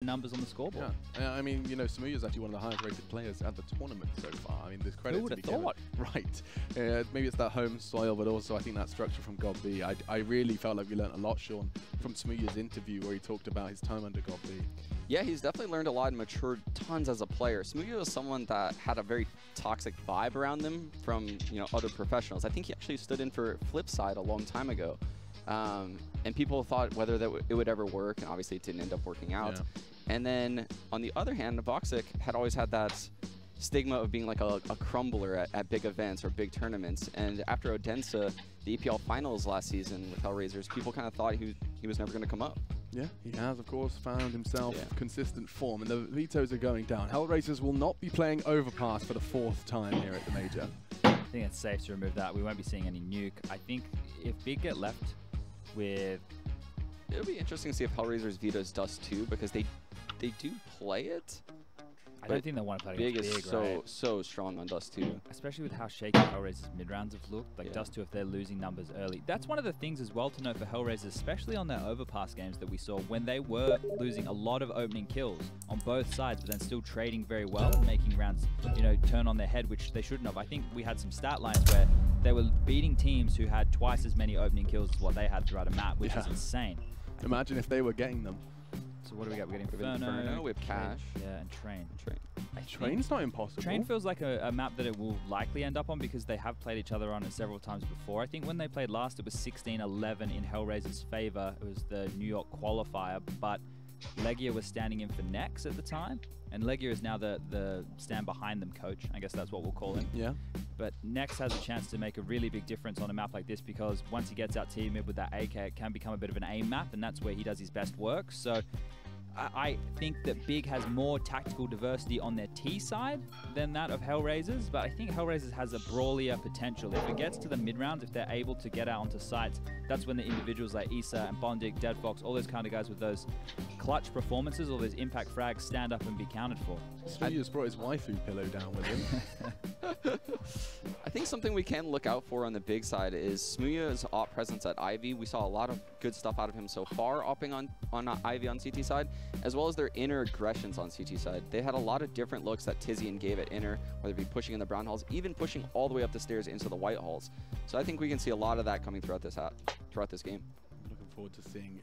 numbers on the scoreboard. Yeah. I mean, you know, Samuya is actually one of the highest rated players at the tournament so far. I mean, there's credit to be given. Right. Maybe it's that home soil, but also I think that structure from God B. I really felt like we learned a lot, Sean, from Samuya's interview where he talked about his time under God B. Yeah, he's definitely learned a lot and matured tons as a player. Samuya was someone that had a very toxic vibe around them from, you know, other professionals. I think he actually stood in for Flipside a long time ago. And people thought whether it would ever work, and obviously it didn't end up working out. Yeah. And then on the other hand, Voxic had always had that stigma of being like a crumbler at big events or big tournaments. And after Odense, the EPL finals last season with Hellraisers, people kind of thought he was never going to come up. Yeah, he has, of course, found himself consistent form, and the vetoes are going down. Hellraisers will not be playing Overpass for the 4th time here at the Major. I think it's safe to remove that. We won't be seeing any nuke. I think if Big get left with... It'll be interesting to see if Hellraisers vetoes Dust too, because they do play it. I don't think they want to play Big is so strong on Dust 2. Especially with how shaky Hellraisers mid-rounds have looked. Like Dust 2, if they're losing numbers early. That's one of the things as well to note for Hellraisers, especially on their Overpass games that we saw when they were losing a lot of opening kills on both sides, but then still trading very well and making rounds, you know, turn on their head, which they shouldn't have. I think we had some stat lines where they were beating teams who had twice as many opening kills as what they had throughout a map, which is insane. Imagine if they were getting them. So what do we got? We're getting Inferno with Cash. Yeah, and Train. Train's not impossible. Train feels like a map that it will likely end up on because they have played each other on it several times before. I think when they played last, it was 16-11 in Hellraiser's favor. It was the New York qualifier, but Legia was standing in for Nex at the time, and Legia is now the stand behind them coach. I guess that's what we'll call him. Yeah. But Nex has a chance to make a really big difference on a map like this because once he gets out T mid with that AK, it can become a bit of an aim map, and that's where he does his best work. So I think that Big has more tactical diversity on their T side than that of Hellraisers, but I think Hellraisers has a brawlier potential. If it gets to the mid-rounds, if they're able to get out onto sites, that's when the individuals like Issa and Bondic, Dead Fox, all those kind of guys with those clutch performances, all those impact frags stand up and be counted for. Studios brought his waifu pillow down with him. I think something we can look out for on the Big side is Smuya's op presence at Ivy. We saw a lot of good stuff out of him so far, opping on Ivy on CT side, as well as their inner aggressions on CT side. They had a lot of different looks that Tizian gave at inner, whether it be pushing in the brown halls, even pushing all the way up the stairs into the white halls. So I think we can see a lot of that coming throughout this game. Looking forward to seeing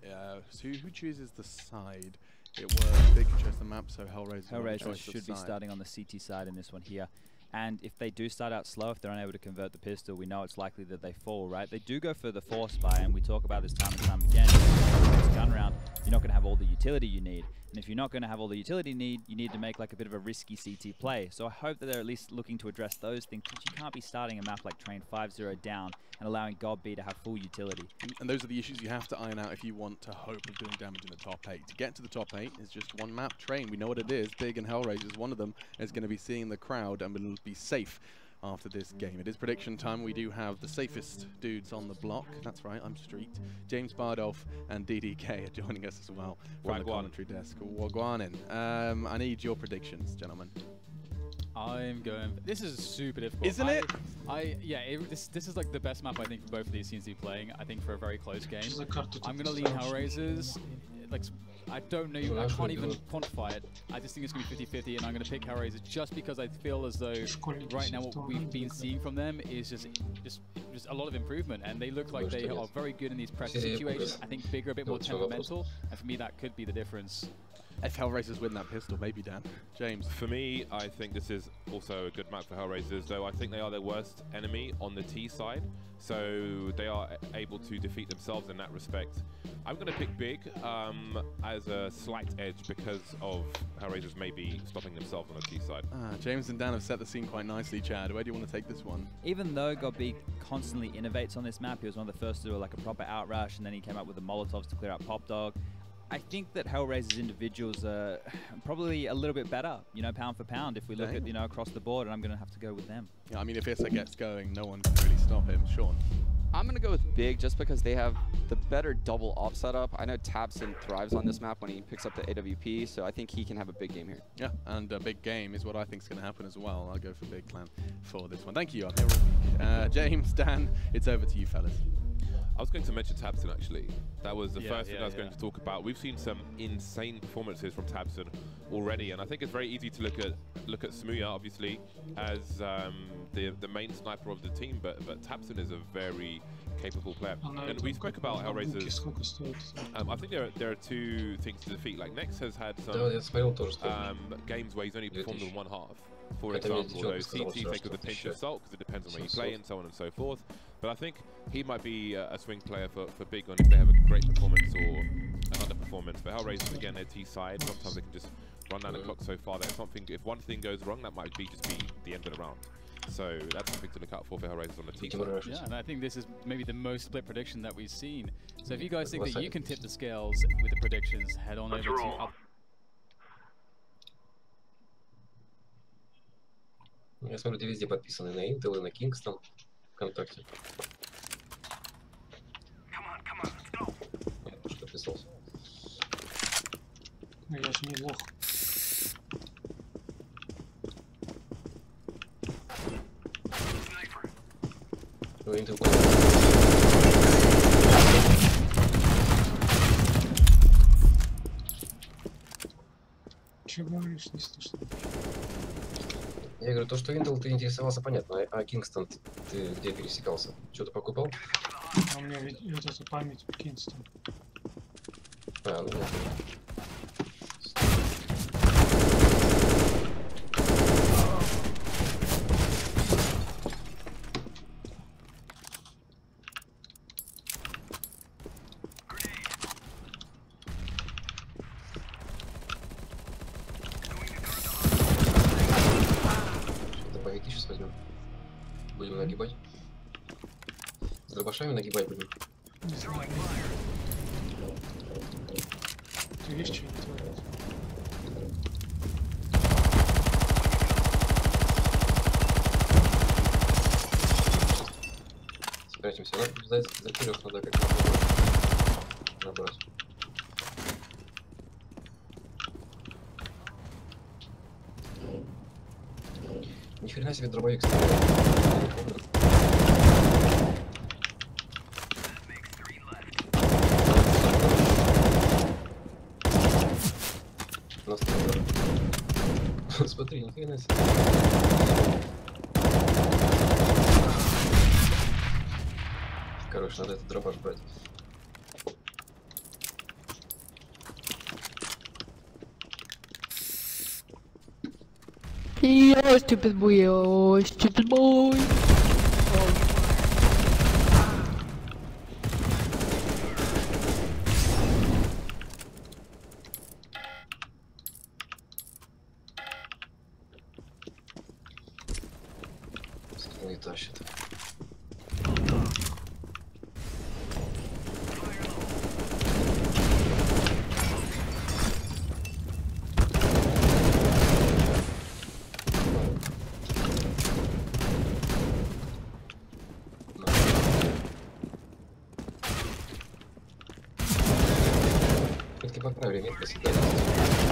who chooses the side. It was Big who chose the map, so Hellraisers should be starting on the CT side in this one here. And if they do start out slow, if they're unable to convert the pistol, we know it's likely that they fall, right? They do go for the force buy, and we talk about this time and time again. This gun round, you're not going to have all the utility you need. And if you're not going to have all the utility you need to make like a bit of a risky CT play. So I hope that they're at least looking to address those things, but you can't be starting a map like Train 5-0 down and allowing God B to have full utility. And those are the issues you have to iron out if you want to hope of doing damage in the top 8. To get to the top 8 is just one map, Train. We know what it is. Big and Hellraisers, one of them is going to be seeing the crowd and will be safe after this game. It is prediction time. We do have the safest dudes on the block. That's right, I'm Street. James Bardolph and DDK are joining us as well from the commentary desk. Wagwanin. I need your predictions, gentlemen. I'm going. This is super difficult, isn't it? This is like the best map I think for both of these teams to be playing. I think for a very close game. I'm gonna lean Hellraisers. Like, I don't know, I can't even quantify it. I just think it's going to be 50-50, and I'm going to pick Hellraisers just because I feel as though right now what we've been seeing from them is just a lot of improvement, and they look like they are very good in these pressure situations. I think Big are a bit more temperamental, and for me that could be the difference. If Hellraisers win that pistol, maybe, Dan. James? For me, I think this is also a good map for Hellraisers, though I think they are their worst enemy on the T side, so they are able to defeat themselves in that respect. I'm going to pick Big as a slight edge because of Hellraisers maybe stopping themselves on the T side. James and Dan have set the scene quite nicely, Chad. Where do you want to take this one? Even though God B constantly innovates on this map, he was one of the first to do like a proper outrush, and then he came up with the Molotovs to clear out Pop Dog. I think that Hellraiser's individuals are probably a little bit better, you know, pound for pound, if we look at, you know, across the board, and I'm going to have to go with them. Yeah, I mean, if Issa gets going, no one can really stop him. Sean? I'm going to go with Big just because they have the better double op setup. I know Tabson thrives on this map when he picks up the AWP, so I think he can have a big game here. Yeah, and a big game is what I think is going to happen as well. I'll go for Big Clan for this one. Thank you. I'm here all week. James, Dan, it's over to you, fellas. I was going to mention Tabson actually. That was the first thing I was going to yeah. talk about. We've seen some insane performances from Tabson already, and I think it's very easy to look at Smuya obviously as the main sniper of the team, but Tabson is a very capable player. And we spoke about Hellraisers. I think there are two things to defeat. Like Nex has had some games where he's only performed in one half. For example, those CT take with a pinch of salt because it depends on where you play and so on and so forth. But I think he might be a swing player for Big on if they have a great performance or an underperformance. But Hellraisers, again, their T side, sometimes they can just run down the clock so far that if one thing goes wrong, that might just be the end of the round. So that's something to look out for Hellraisers on the T side. Yeah, and I think this is maybe the most split prediction that we've seen. So if you guys think that you can tip the scales with the predictions, head on over to Я смотрю, ты везде подписаны на Intel и на Kingston ВКонтакте. Я тоже подписался. Я же не лох. Intel. Чего говоришь, не слышно? Я говорю, то, что Intel ты интересовался, понятно, а Kingston ты где пересекался? Что-то покупал? А у меня ведь вот эта память Kingston. А, ну да. Будем нагибать. С дробашами нагибать будем. Не знаю. Ты видишь, что они творят? Спрячемся. За трех надо как-то набрать. Ни хрена себе дробовик стреляет. Смотри, ни хрена себе. Короче, надо этот дробаш брать. Yo, stupid boy, oh, stupid boy. Скины тащит.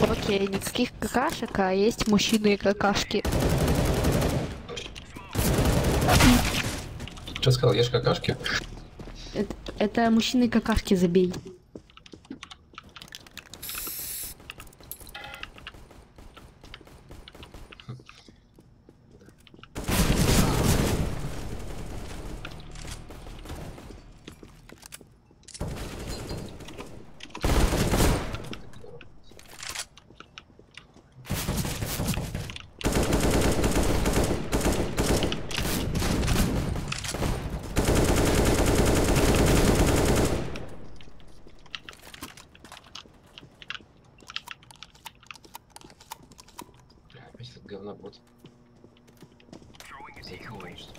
Окей, никаких какашек, а есть мужчины и какашки. Что сказал, ешь какашки? Это мужчины и какашки, забей. Говнобот. Закинешь.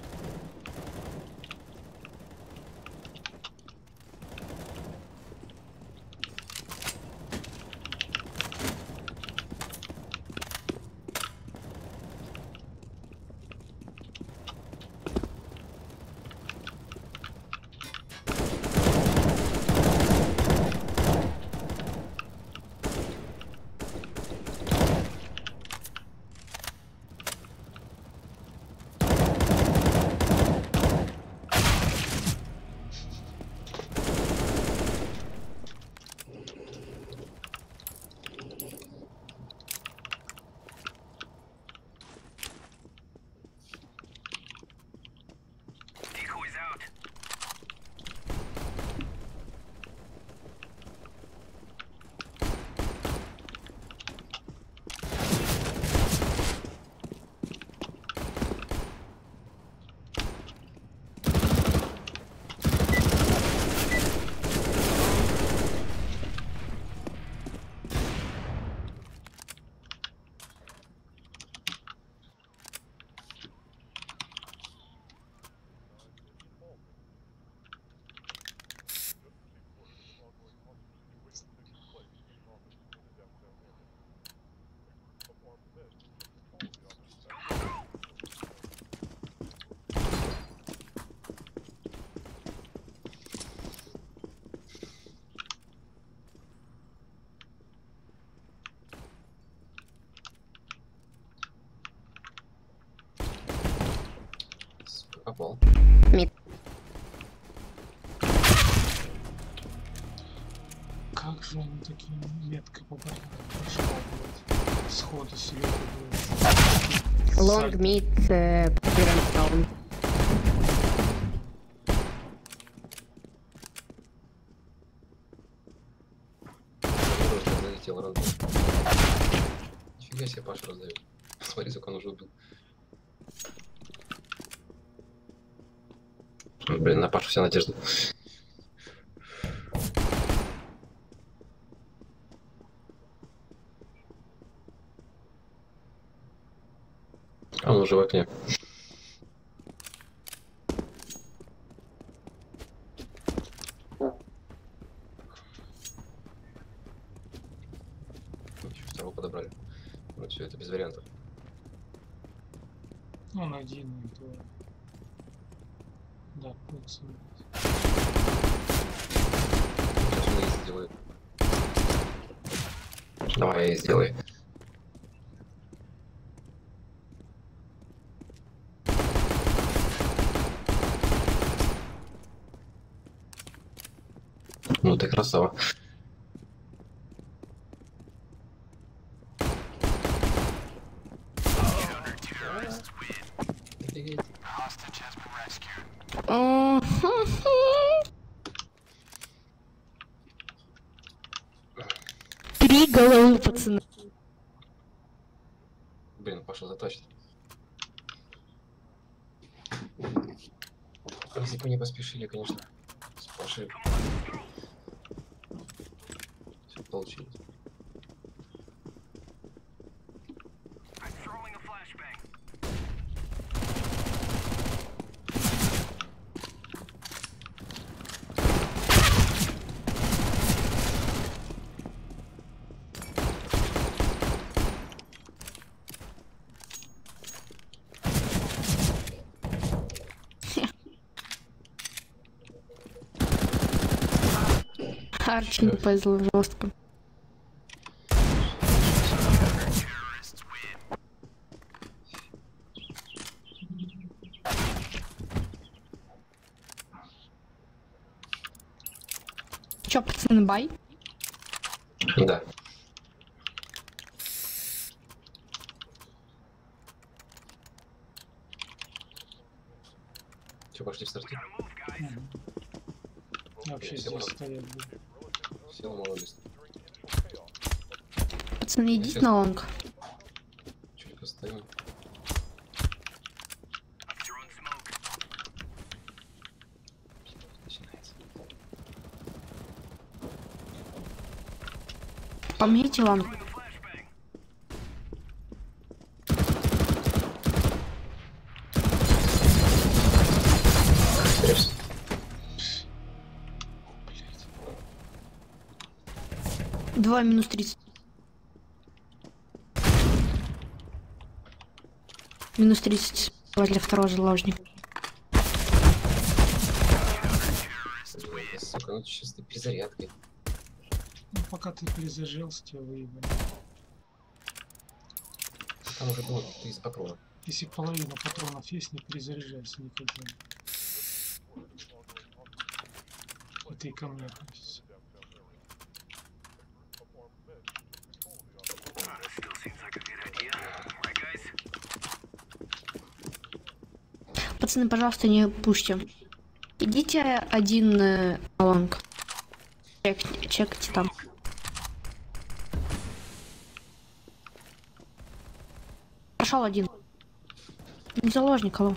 Попал. Мид. Как же они такие метко попали? Сходу себе будет. Лонг, мид, саун. Залетел рандом. Нифига себе Паша раздает. Смотри, сколько он уже убил. Блин, на Пашу вся надежда. А он уже в окне. Еще второго подобрали. Вот все, это без вариантов. Он один, это... Да, получится. Сейчас он ей сделает. Давай, ей сделай. Ну ты красава. Три головы, пацаны. Блин, Паша затащит. Если бы не поспешили, конечно, с Пашей все получилось. Арчи не повезло жестко. Чё, пацаны, бай? Да. Че, пошли в старте? Вообще Все здесь можно. стоят. Сел молодость. Пацаны, идите на лонг. Чуть постоим. Начинается. Помните лонг. Стресс. Два минус 30. Минус 30 для второго заложника. Сука, ну сейчас ты перезарядкой. Ну, пока ты перезажался, тебя выебали. Там уже было 30 патронов. Если половина патронов есть, не перезаряжайся никогда. Это и ко мне относится. Пацаны, пожалуйста, не пушьте. Идите один на лонг. Чекайте там. Пошел один. Не заложник, алло.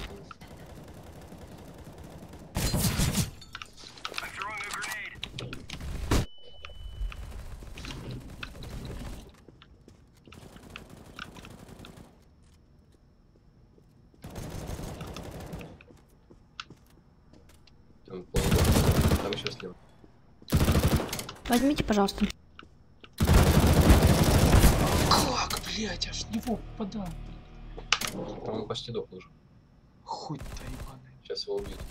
Там полный, там еще слева. Возьмите, пожалуйста. Как, блять, аж в него попадал. Там он почти дох уже. Хуй-то ебаный. Сейчас его убьют.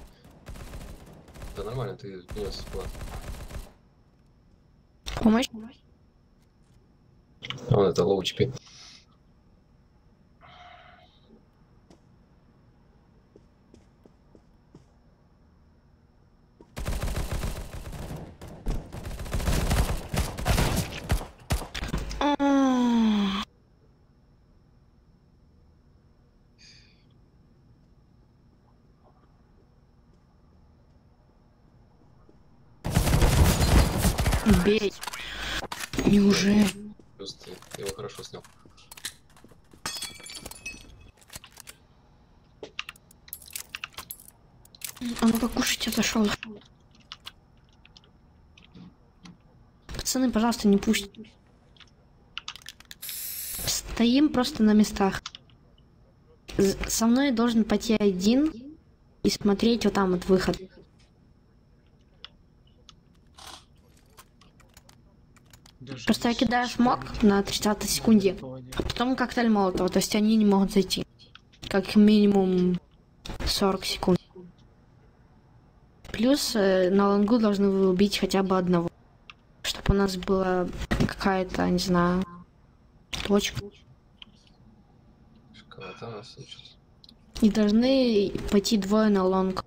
Да нормально, ты нес вклад. Помощь? Вон это лоу HP. Бей. Неужели? Плюс ты его хорошо снял. А ну-ка кушать отошел. Пацаны, пожалуйста, не пусть. Стоим просто на местах. Со мной должен пойти один и смотреть вот там вот выход. Просто я кидаю смог на 30-й секунде, а потом коктейль молотого, то есть они не могут зайти. Как минимум 40 секунд. Плюс на лонгу должны вы убить хотя бы одного. Чтобы у нас была какая-то, не знаю, точка. И должны пойти двое на лонг.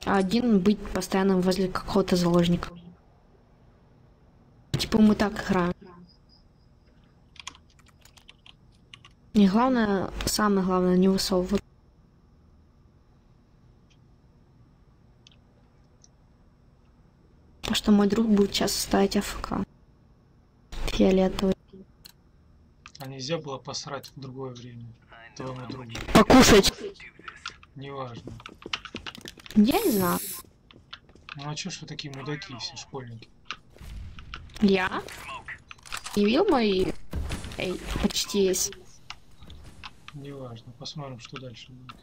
А один быть постоянно возле какого-то заложника. Типа мы так играем. И главное, самое главное, не высовывать. Потому что мой друг будет сейчас ставить АФК. Фиолетовый. А нельзя было посрать в другое время? Твоему другу. Покушать. Неважно. Я не знаю. Ну а чё ж вы такие мудаки все, школьники? Я? Не видел мой... Эй, почти есть. Неважно, посмотрим, что дальше будет.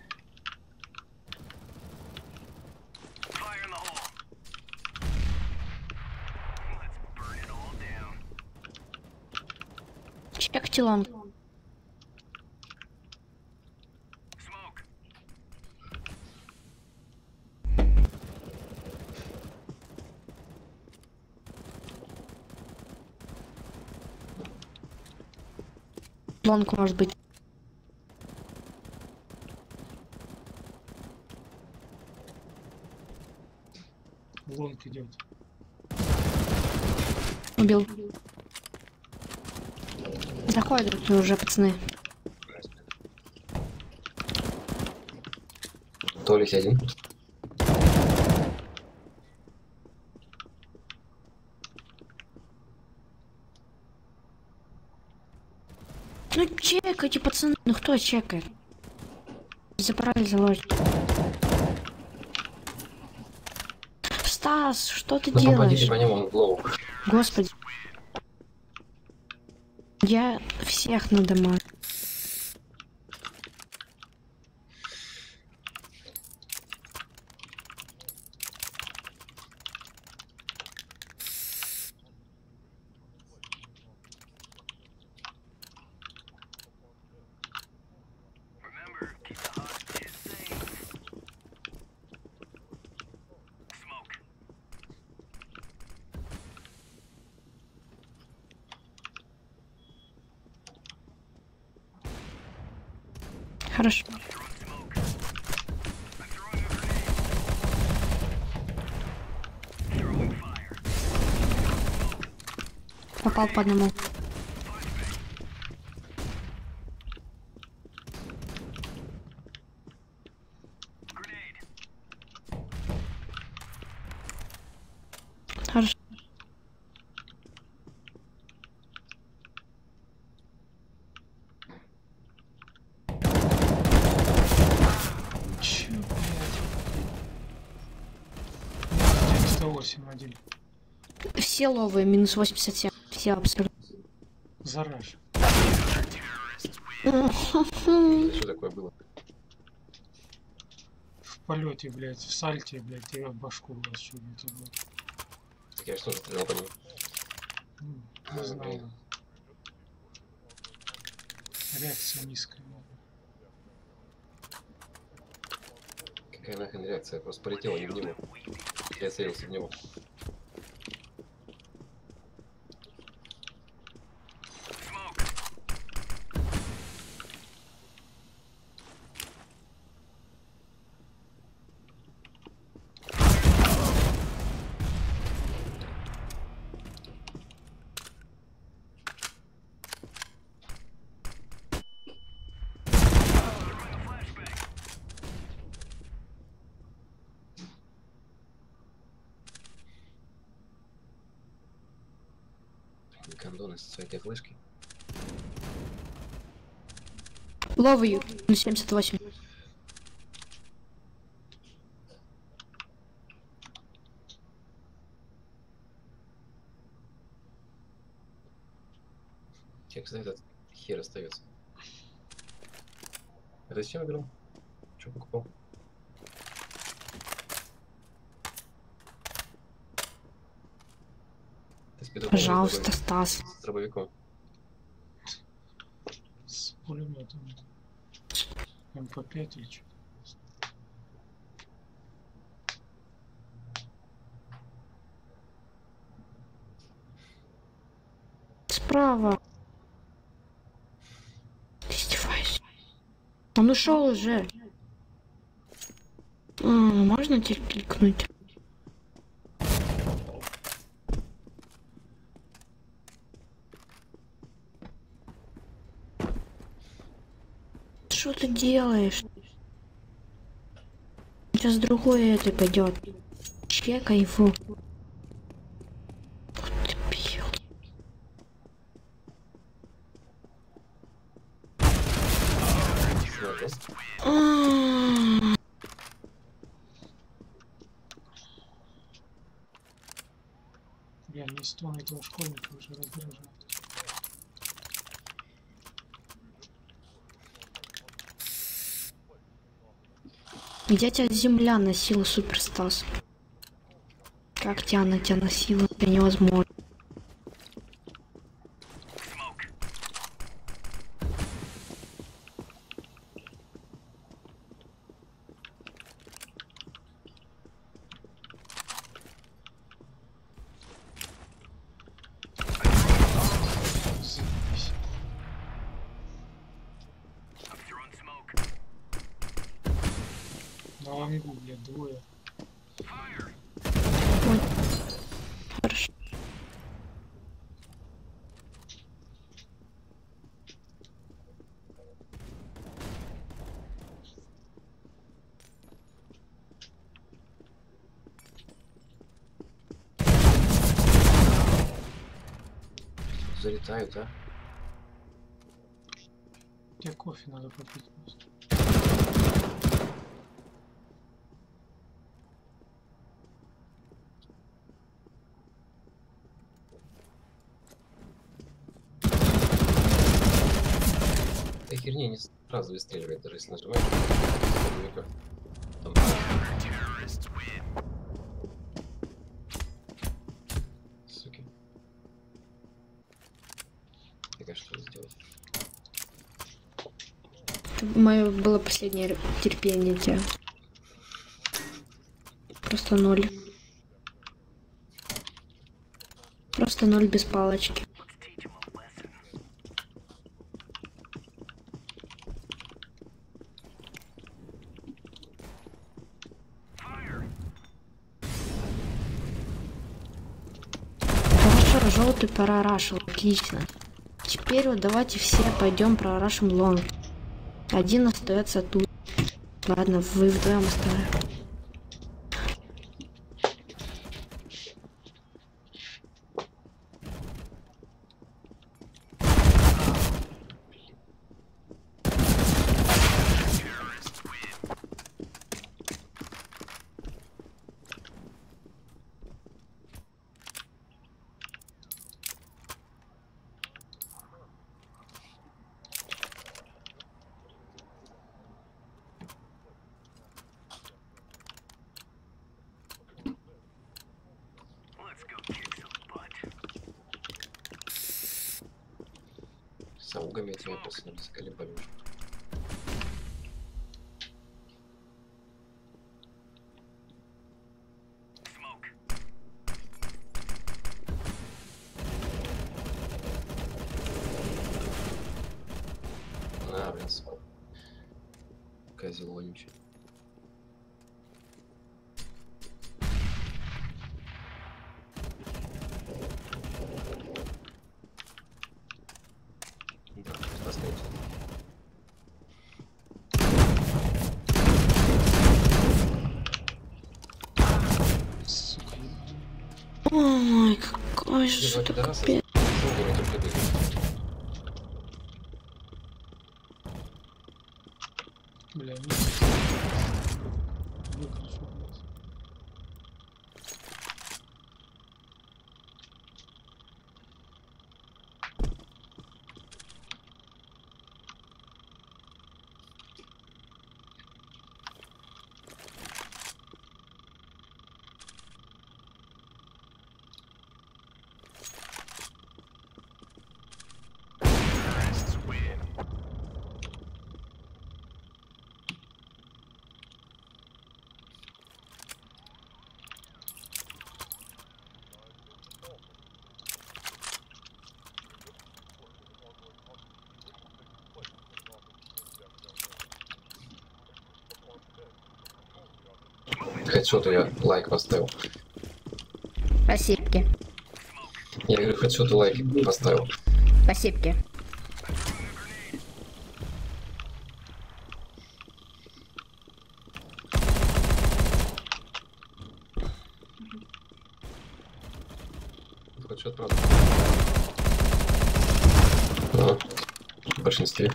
Чек тилон. Лонг может быть. Лонг идет. Убил. Заходят уже, пацаны. Толик один. Ну чекайте, пацаны. Ну кто чекает? Забрали заложить. Стас, что ты делаешь? Попадите по нему, он в лоу. Господи. Я всех надамажу. Хорошо. Попал по одному. Хорошо. Чё, блядь? 98-1. Все ловые, минус 87. Все абсолютно. Зараж. Что такое было? В полете, блядь, в сальте, блядь, я в башку вас что это было. Так я же тоже стрелял по нему. Не знаю. Реакция низкая. Какая нахрен реакция? Я просто полетел не в него. Я целился в него. готовность своей этой флешки. Ловлю на 78. Текст за этот хер остается. Это зачем играл? Что покупал? Пожалуйста, Стас. С дробовиком. С пулеметом. МП5 или что? Справа. Ты издеваешься? Он ушел уже. Можно теперь кликнуть? Что ты делаешь? Сейчас другое это пойдет. Чекай его. Вот ты пил. Блин, не стон этого школьника уже раздражает. Где тебя земля носила, Супер Стас? Как тебя она тебя носила? Это невозможно. На лонгу, блядь, двое. Ой. Хорошо. Залетают, а? Тебе кофе надо попить просто. Этой херни не сразу выстреливает, даже если нажимаешь. Там. Суки. Так, что сделать? Мое было последнее терпение тебя. Просто 0. Просто 0 без палочки. Хорошо, желтый прорашил, отлично. Теперь вот давайте все пойдем прорашим лонг. Один остается тут. Ладно, вы вдвоем оставим. С аугами этими просто не заколебали уже. На, блин, смог. Козел вонючий. Ой, какой же это капец. Бля, выключу, блядь. Хедшоту я лайк поставил. Спасибо. Я говорю, хедшоту лайк поставил. Спасибо. Хедшот, правда. Ну, в большинстве.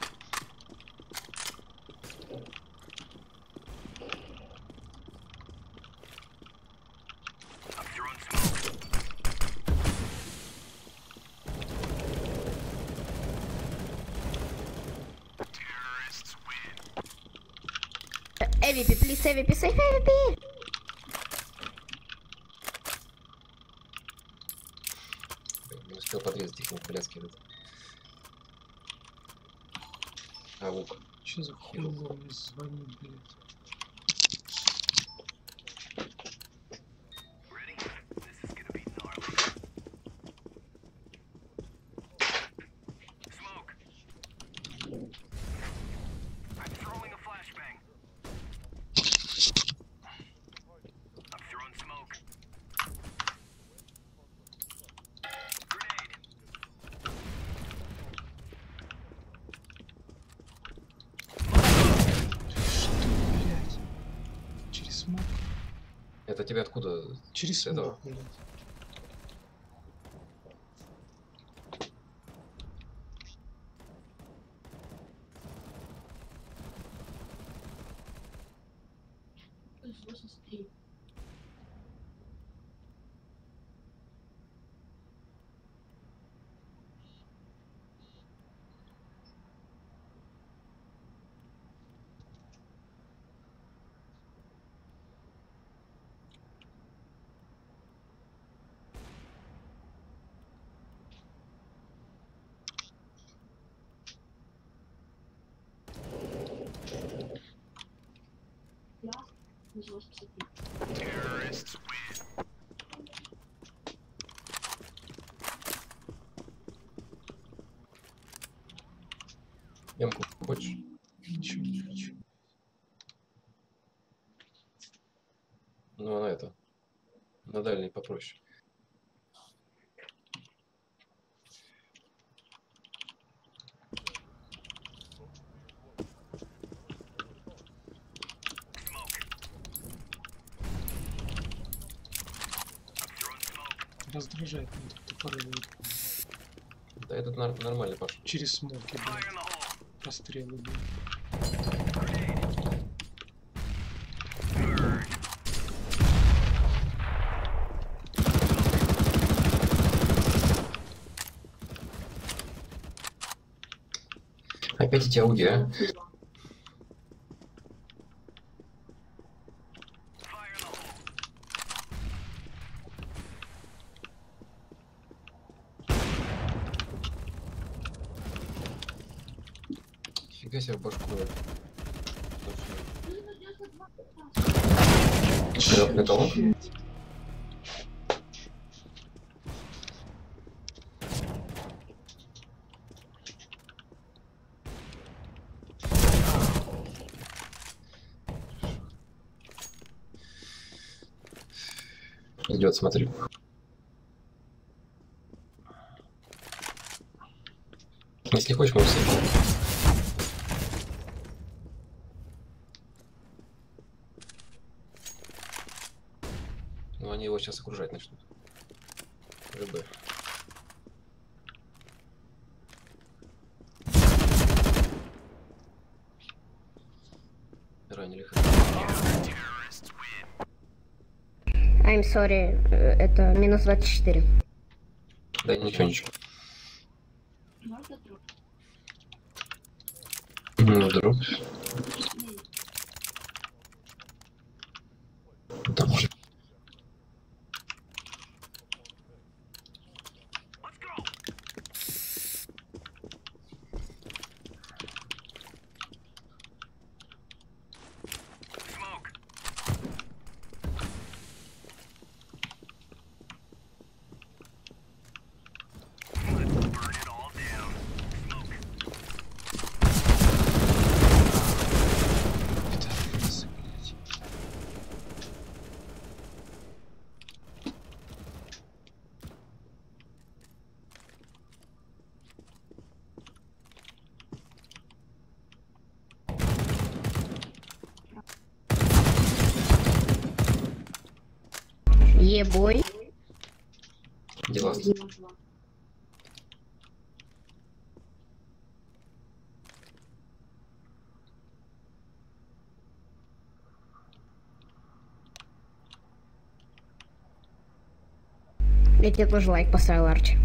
MVP, please, MVP, save MVP! Не успел подрезать их, блядский этот. А лук. Че за хуйло мне звонит, блядь? Это тебе откуда? Через этого? смог, блядь. Ямку хочешь? Ничего не хочу. Ну, она это. На дальний попроще. Раздражает меня тут тупорылый. Да, этот нормально пошел. Через смоки, блядь. Пострелы, блядь. Опять эти ауди, а? Фига себе в башку. Металл. Идет, смотри. Если хочешь, можешь съесть. Но они его сейчас окружать начнут. РБ. Ранили. I'm sorry, это минус 24. Да ничего. Ну, дроп. Там уже. Ебой. Дела. Я тебе тоже лайк поставил, Арчи.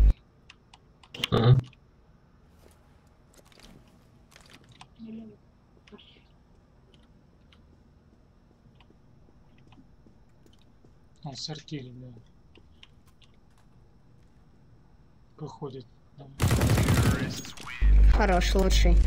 Он с артели, да. Выходит. Да. Хорош, лучший.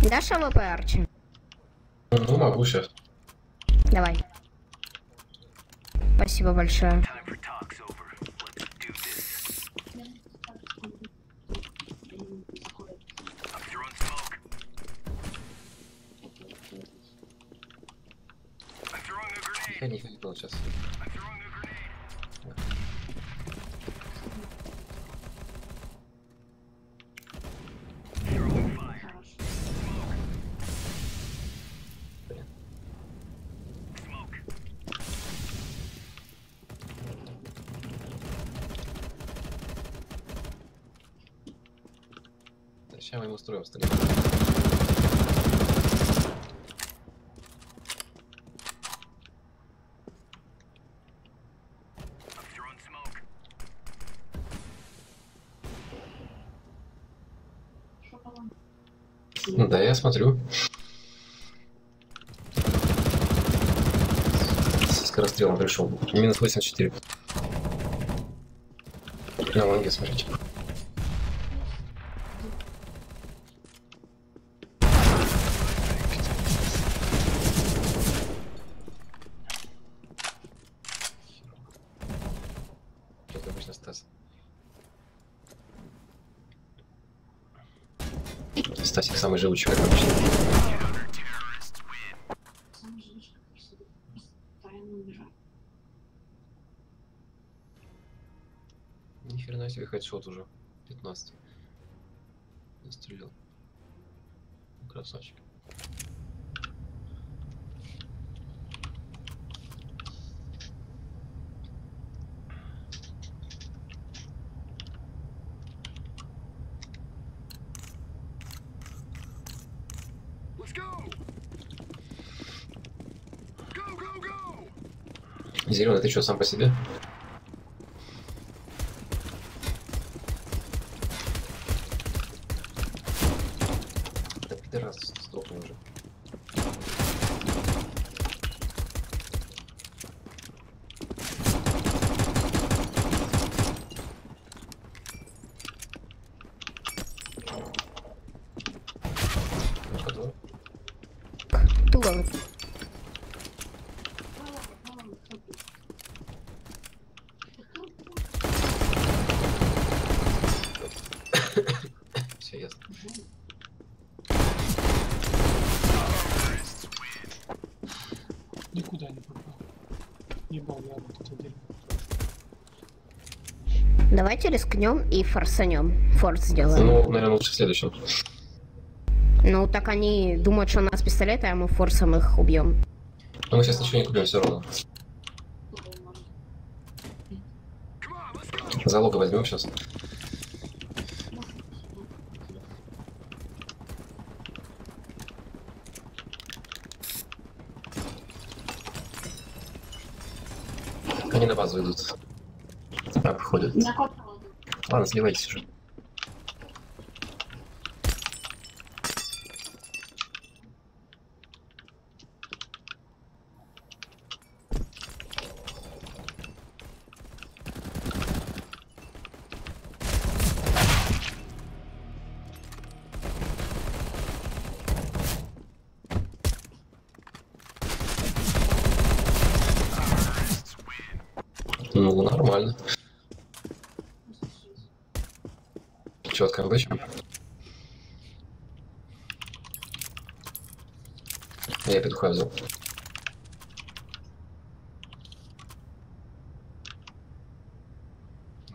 Дашь АВП, Арчи? Ну, могу сейчас. Давай. Спасибо большое. Я не хотел сейчас. Сейчас мы ему устроим стрим. Да, я смотрю. Со скорострелом пришел. Минус 84. На лонге смотрите. Как обычно, Стас. Стасик самый живучий, как обычно. Ни хрена себе, хедшот уже. 15. Стрелял. Красавчик. Зеленый, ты что, сам по себе? Да ты раз сдохнул уже. Готово? Туго. Все ясно. Никуда не попал. Ебал я вот это дерьмо. Давайте рискнем и форсанем. Форс сделаем. Ну, наверное, лучше в следующем. Ну, так они думают, что у нас пистолеты, а мы форсом их убьем. Но мы сейчас ничего не купим все равно. Залога возьмем сейчас. Они на базу идут. Обходят. Ладно, сливайтесь уже. Ну, нормально. Четко обычно. Я петуха взял.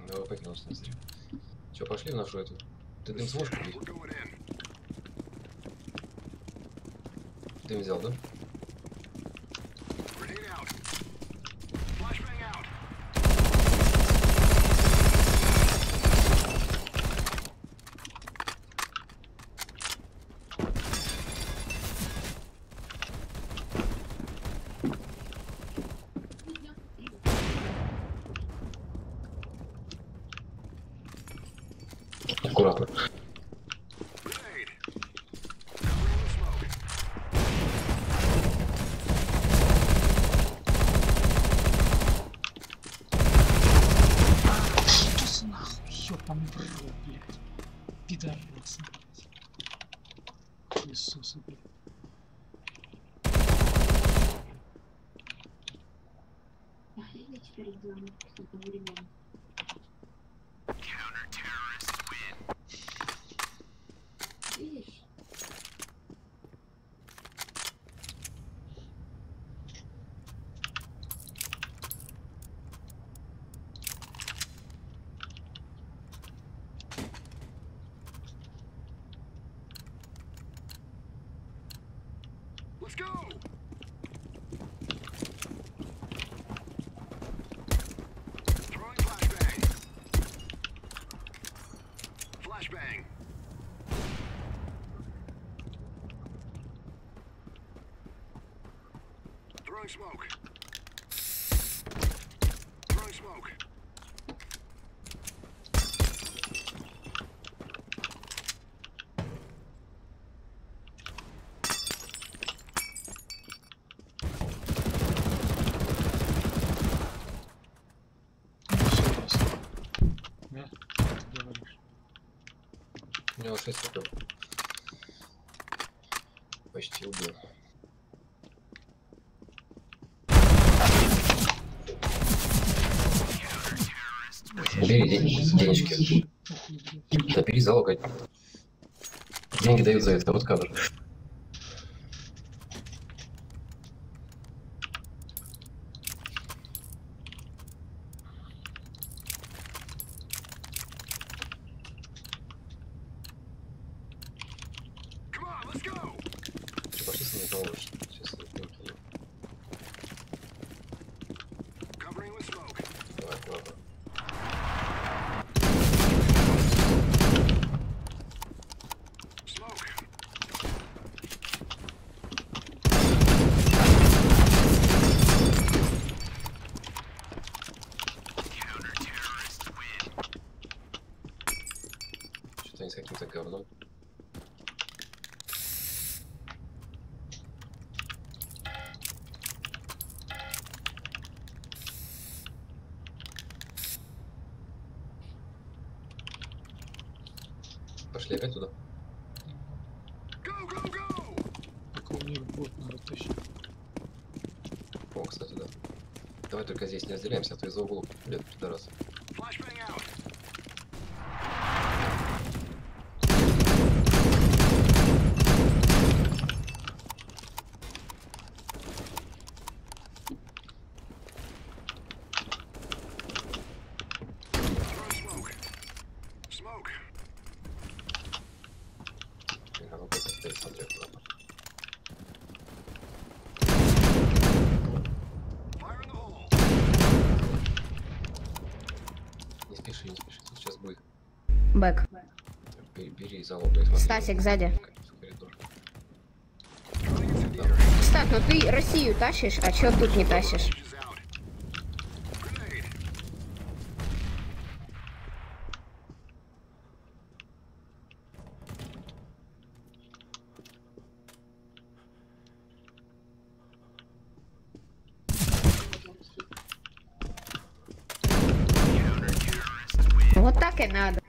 Давай покинулся на стрим. Че, пошли в нашу эту? Ты дым сможешь купить? Дым взял, да? Аккуратно. Что нахуй, ёбаный в рот, блядь. Пидорасы, блядь. Иисуса, блядь. Я теперь сделаю одновременно. Видишь? Let's go. Throwing flashbang. Flashbang. Throwing smoke. Throwing smoke. Да? Ты говоришь. У него 6 секунд. Почти убил. Бери денежки. Да бери залог. Деньги дают за это, вот кадр. Come on, let's go. Пошли с ними поможешь. Сейчас я кину. Covering with smoke. Давай, ладно. Smoke. Что-то они с каким-то говном. Пошли опять туда. Go, go, go. Так у них бот надо тащить. О, кстати, да. Давай только здесь не разделяемся, а то из-за углов, блядь, пидорас. Flashbang out. Throwing smoke. Smoke. А ну как стоит, смотри аккуратно. Fire in the hole. Не спеши. Бери залог и смотри. Стасик сзади. Стас, ну ты Россию тащишь, а чё тут не тащишь? Вот так и надо.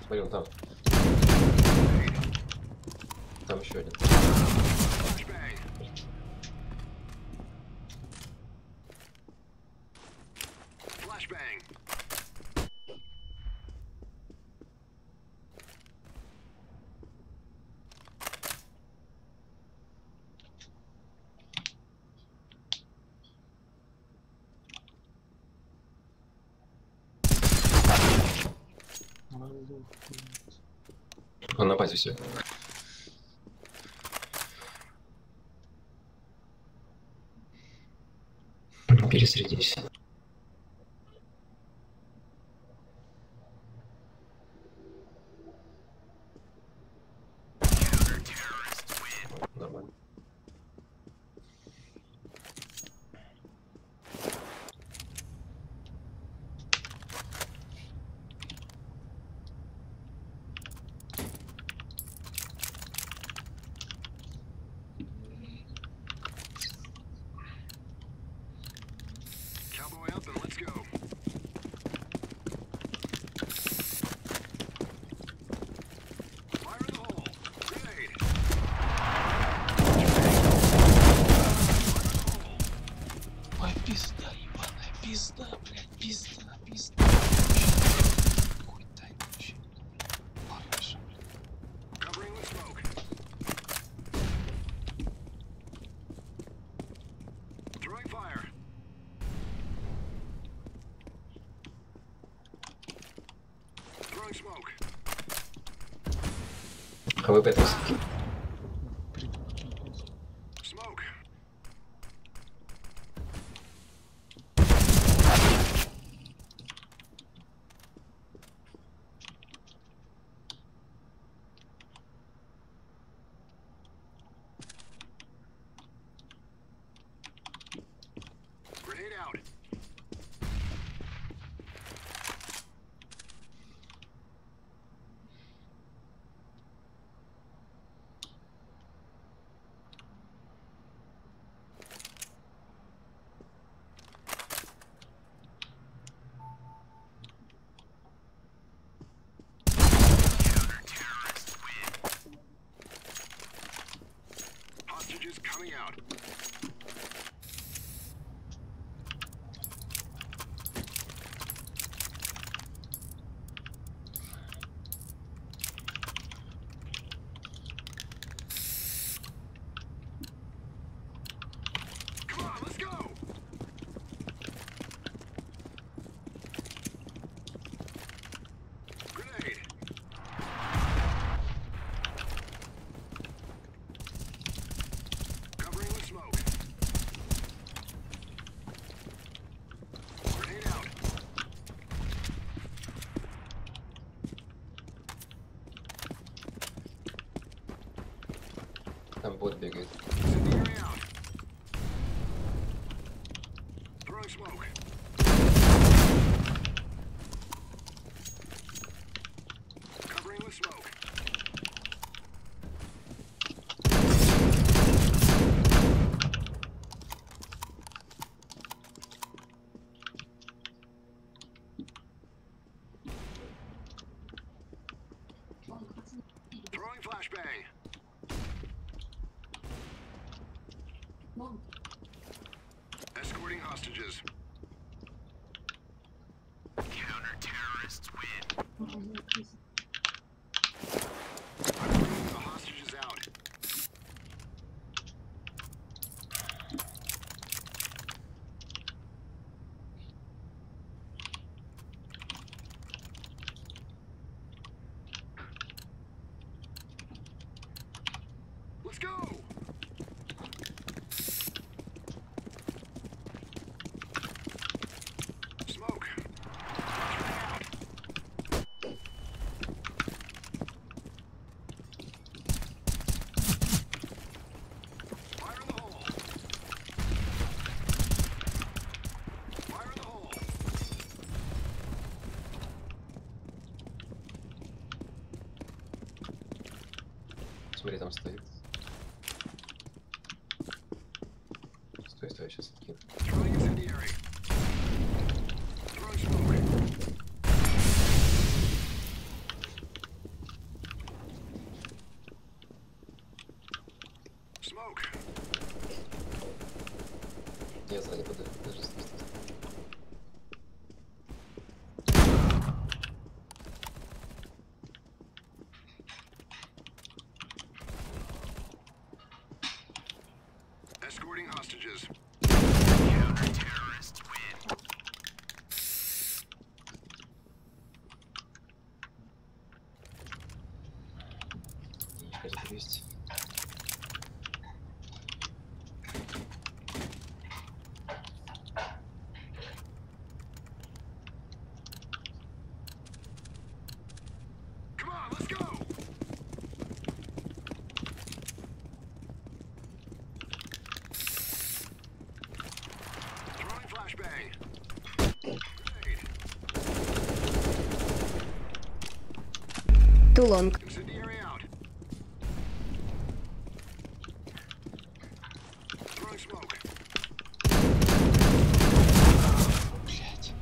Смотри, вон там. Там еще один. Он на базе все. Пересредись. Нормально. ХВП там. Там бот бегает. Escorting hostages. Counter-terrorists win. I'm bringing the hostages out. Let's go! Smoke. Fire in the hole. Fire in the hole. Смотри, там стоит. Стой, сейчас откину. Throwing incendiary. Throwing smoke. Smoke. Я сзади, подожди, стой. Escorting hostages. Counter-terrorists win. Кажется, 200. Come on, let's go. Throwing flashbang. Grenade. Too long. Incendiary out. Throwing smoke. Блять.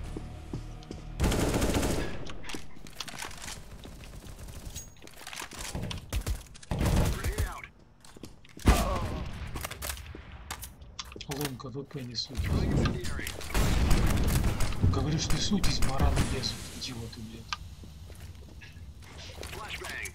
Grenade out. Ломка ВП не суть. Throwing incendiary. Говоришь, не сутись, бараны лезут. Идиоты, блядь. Flashbang.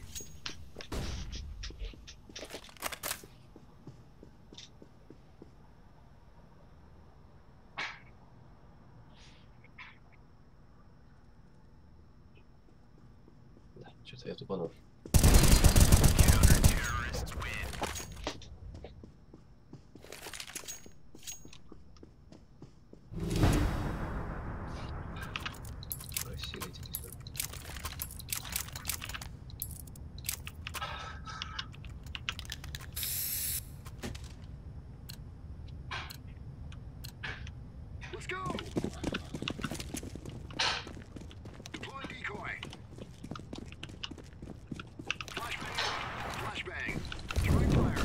Да, что-то я тупанул. Counter-terrorists win. Просили эти письма. Let's go. Deploy decoy. Flashbang out. Flashbang. Throwing fire.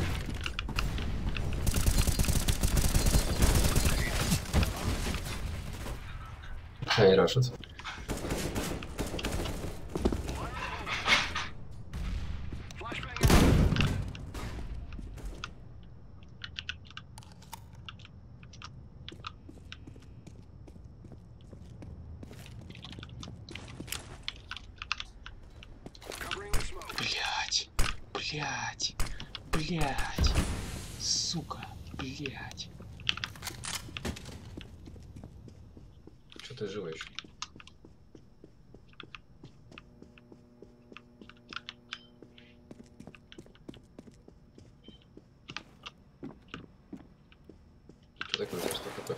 Они рашат. Flashbang out. Covering the smoke. Блять. Сука, блять. Что ты живой еще? Что такое? Что такое?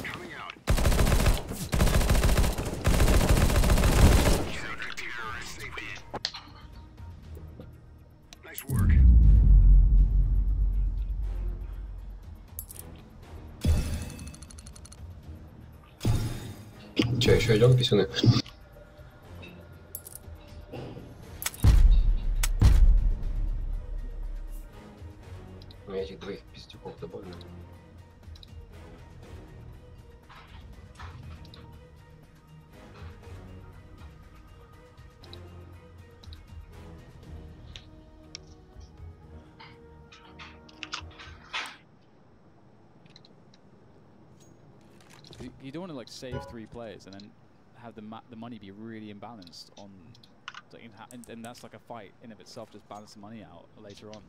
Coming out. Counter-terrorists win. Nice work. Че, еще идем писюны? У меня этих двоих пиздюков добавлено. you don't want to like save 3 players and then have the money be really imbalanced on, and that's like a fight in of itself. Just balance the money out later on.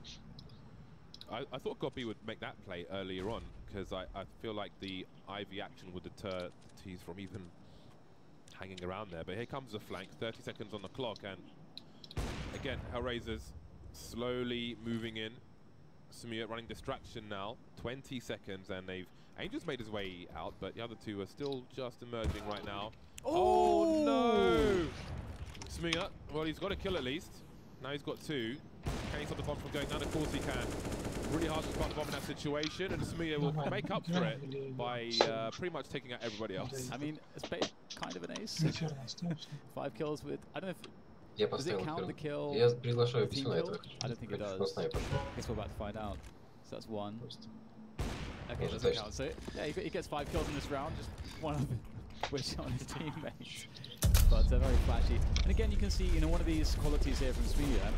I thought Gobi would make that play earlier on because I feel like the Ivy action would deter T's from even hanging around there. But here comes the flank, 30 seconds on the clock, and again, Hellraisers slowly moving in. Smia running distraction now, 20 seconds, and Angel's made his way out, but the other two are still just emerging right now. Oh no! Smia, well, he's got a kill at least. Now he's got 2. Can he stop the bomb from going down? Of course he can. Really hard to spot the bomb in that situation, and Smia will make up for it by pretty much taking out everybody else. I mean, it's kind of an ace. 5 kills with, I don't know if... Я Does it count поставил the kill? Я приглашаю team письмо на kill? этого. I don't think it does. На снайпер. Guess we're about to find out. So that's 1. Просто. Okay, Может, doesn't точно. count. So yeah, he gets 5 kills in this round, just one of which on his teammates. But very flashy. And again, you can see, you know, one of these qualities here from Smia,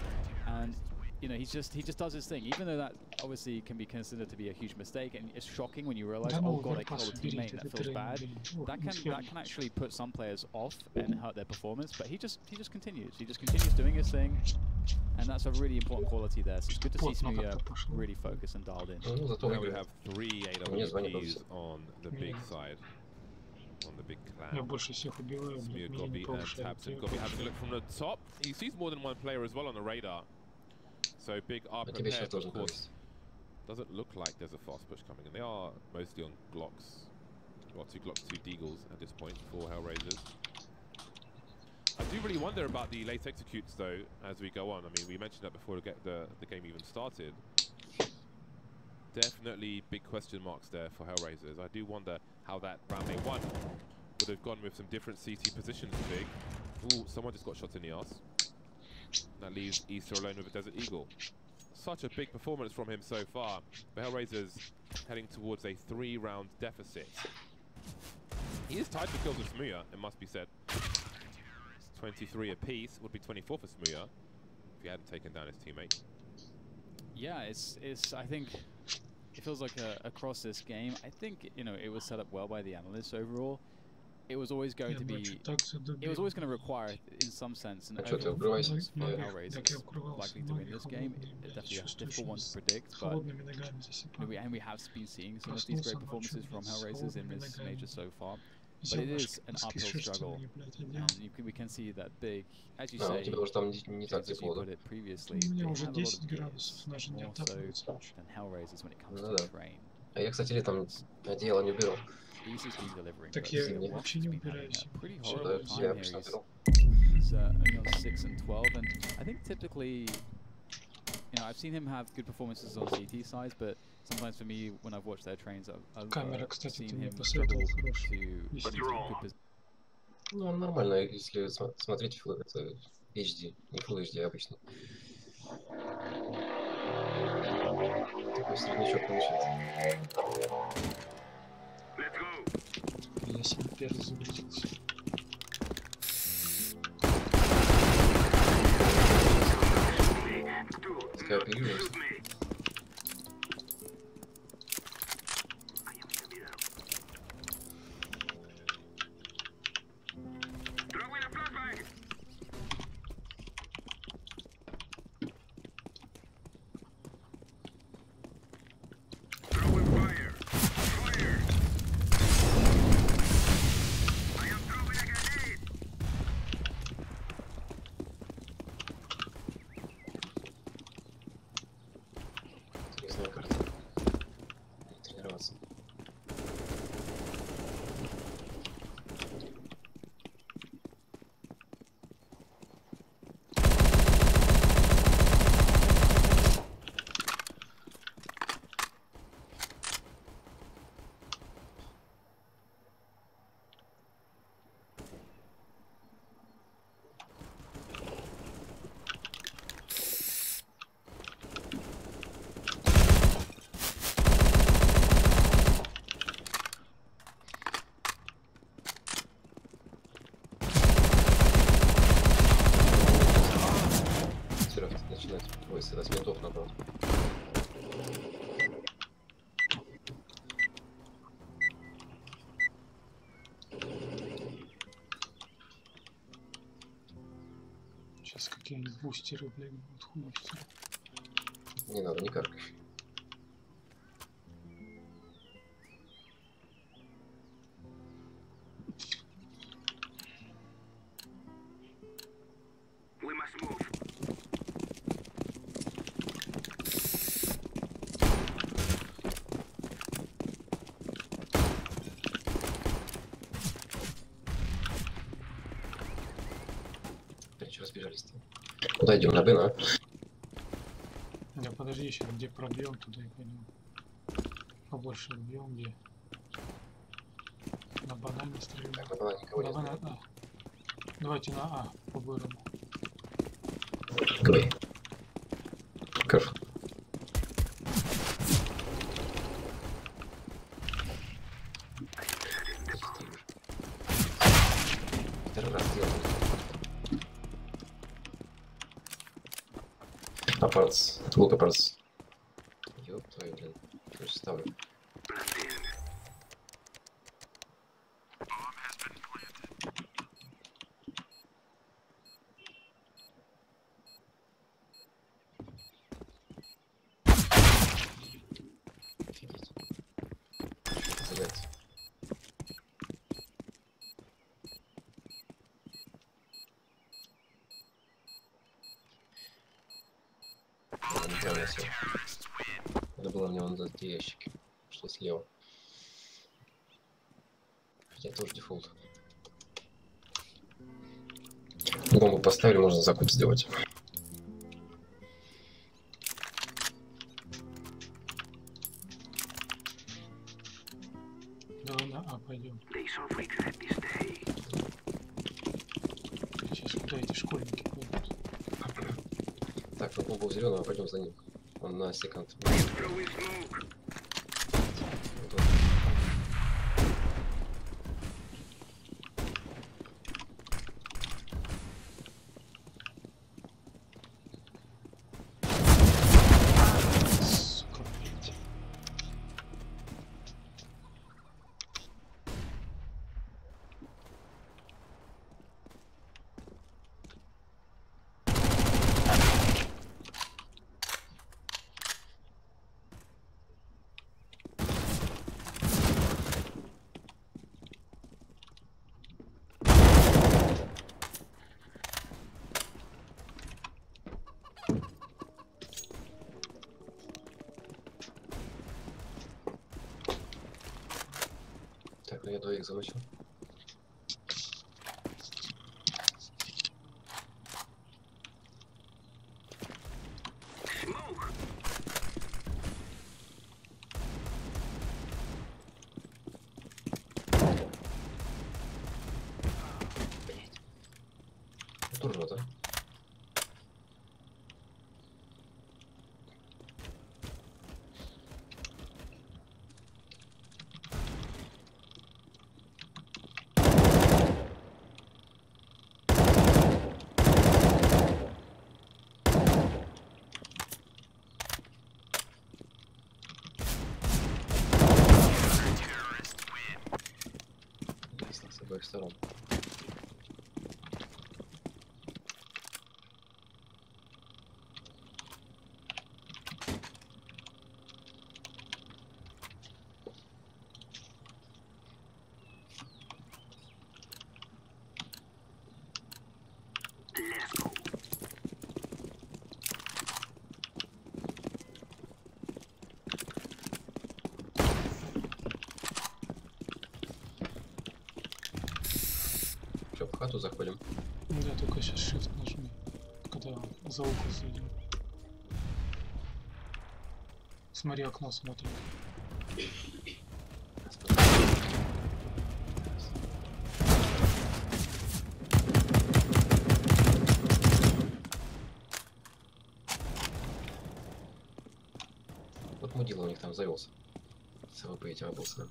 and you know, he just does his thing, even though that obviously can be considered to be a huge mistake, and it's shocking when you realize, oh god, I killed a teammate, and that feels bad. That can actually put some players off and hurt their performance. But he just continues. He just continues doing his thing, and that's a really important quality there. So it's good to see Smia really focused and dialed in. Now we have 3 AWPs on the big side. On the big clan. Smia, Gobi, and Tabson. Gobi having a look from the top. He sees more than one player as well on the radar. So big are prepared, of course. Doesn't look like there's a fast push coming, and they are mostly on Glocks. Well, 2 Glocks, 2 Deagles at this point for Hellraisers. I do really wonder about the late executes though as we go on. I mean, we mentioned that before the game even started. Definitely big question marks there for Hellraisers. I do wonder how that round they won would have gone with some different CT positions for Big. Ooh, someone just got shot in the arse. That leaves Easter alone with a Desert Eagle. Such a big performance from him so far. The Hellraisers heading towards a 3-round deficit. He is tied for kills with Smia, it must be said. 23 apiece, would be 24 for Smia if he hadn't taken down his teammate. Yeah, it's I think it feels like across this game, I think, you know, it was set up well by the analysts overall. It was always going to be, it was always going to require, in some sense, an overall performance for Hellraisers likely to win this game. It's definitely a difficult one to predict, but you know, we have been seeing some of these great performances from Hellraisers in this major so far. But it is an uphill struggle, and we can see that Big, as you say, as you put it previously, they have a lot of gears, more so than Hellraisers when it comes to the terrain. А я, кстати, летом одеяло не убирал. He's just been delivering. Так я вообще не убираюсь. Pretty horrible time Я here. посмотрел. He's only on 6 and 12, and I think typically, you know, I've seen him have good performances on CT sides, but sometimes for me, when I've watched their trains, I've seen him struggle to good position. Ну, нормально, если смотреть это HD, не Full HD обычно. Такой среднячок получается. Я себе первый загрузился. Такая появилась. Сейчас какие-нибудь бустеры, блядь, будут хуйцы. Не надо, не каркай. We must move. Че разбежались-то? Куда идем? На Б, на? Да подожди, еще где пробьем, туда и пойдем. Побольше бьем, где. На банане стреляем. Так, на банане никого На нет. банан, А. Давайте на А по-бырому. Говори. Кайф. Второй раз делал. Аппаратс. Лук аппаратс. Ёб твою, блин. Короче, ставлю. Офигеть. Заляться. Неправильно сел. Надо было мне вон за эти ящики, что слева. Хотя тоже дефолт. Бомбу поставили, можно закуп сделать. Давай на А пойдем. They so regret this day. Сейчас куда эти школьники пойдут? Так, ну бомбу зеленого, пойдем за ним. Он на секунд. Throw in smoke. Сука, блядь. Так, ну я двоих замочил. Smoke. Тоже вот, а? Ясно, с обоих сторон. Let's go. Что, в хату заходим? Да, только сейчас shift нажми, когда за угол зайдем. Смотри, окно смотри. Вот мудила у них там завелся. С АВП эти обоссаны.